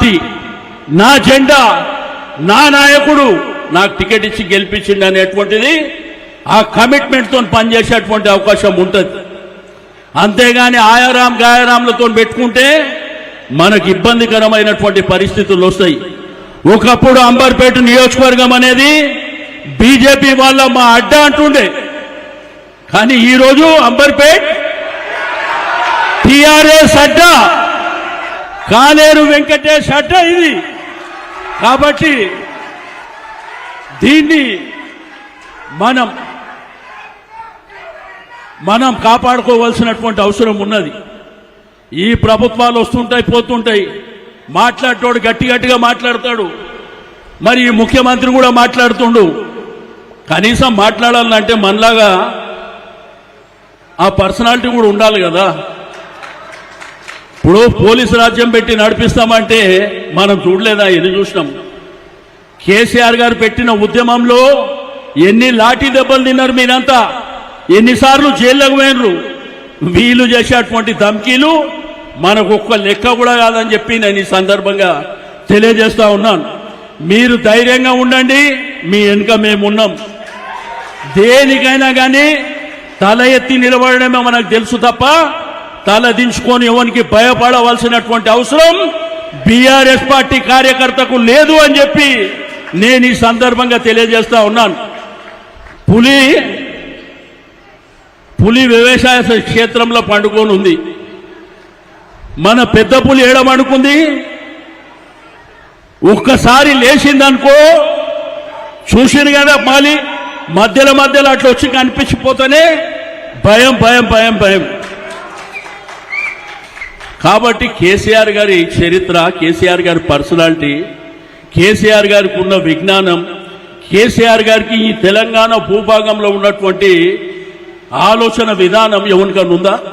Party, నా జెండా, నా నాయకుడు నాకు టికెట్ ఇచ్చి గెలిపించింది అనేటువంటిది ఆ కమిట్మెంట్తో పనిచేసేటువంటి అవకాశం ఉంటుంది. అంతేగాని ఆయారాం గాయారాంలతో పెట్టుకుంటే మనకు ఇబ్బందికరమైనటువంటి పరిస్థితులు వస్తాయి. ఒకప్పుడు అంబర్పేట నియోజకవర్గం అనేది బీజేపీ వాళ్ళ మా అడ్డా అంటుండే, కానీ ఈరోజు అంబర్పేట్ టిఆర్ఎస్ అడ్డా, కాలేరు వెంకటేష్ అడ్డా ఇది. కాబట్టి దీన్ని మనం కాపాడుకోవాల్సినటువంటి అవసరం ఉన్నది. ఈ ప్రభుత్వాలు వస్తుంటాయి పోతుంటాయి, మాట్లాడేటోడు గట్టిగా మాట్లాడతాడు, మరి ఈ ముఖ్యమంత్రి కూడా మాట్లాడుతుండు. కనీసం మాట్లాడాలంటే మనలాగా ఆ పర్సనాలిటీ కూడా ఉండాలి కదా. ఇప్పుడు పోలీసు రాజ్యం పెట్టి నడిపిస్తామంటే మనం చూడలేదా? ఎన్ని చూసినాం. కేసీఆర్ గారు పెట్టిన ఉద్యమంలో ఎన్ని లాఠీ దెబ్బలు తిన్నారు మీరంతా, ఎన్నిసార్లు జైల్లోకి పోయినరు. వీళ్ళు చేసేటువంటి ధమ్కీలు మనకు ఒక్క లెక్క కూడా కాదని చెప్పి నేను ఈ సందర్భంగా తెలియజేస్తా ఉన్నాను. మీరు ధైర్యంగా ఉండండి, మీ వెనుక మేమున్నాం. దేనికైనా కానీ తల ఎత్తి నిలబడడమే మనకు తెలుసు తప్ప తల దించుకొని ఎవరికి భయపడవలసినటువంటి అవసరం బీఆర్ఎస్ పార్టీ కార్యకర్తకు లేదు అని చెప్పి నేను ఈ సందర్భంగా తెలియజేస్తా ఉన్నాను. పులి వ్యవసాయ క్షేత్రంలో పండుకొని ఉంది. మన పెద్ద పులి ఏడమనుకుంది, ఒక్కసారి లేచిందనుకో, చూసింది కదా మాలి మధ్యలో అట్లా వచ్చి కనిపించిపోతేనే భయం భయం భయం భయం. కాబట్టి కేసీఆర్ గారి చరిత్ర, కేసీఆర్ గారి పర్సనాలిటీ, కేసీఆర్ గారికి ఉన్న విజ్ఞానం, కేసీఆర్ గారికి ఈ తెలంగాణ భూభాగంలో ఉన్నటువంటి ఆలోచన విధానం ఎవరికన్నా ఉందా?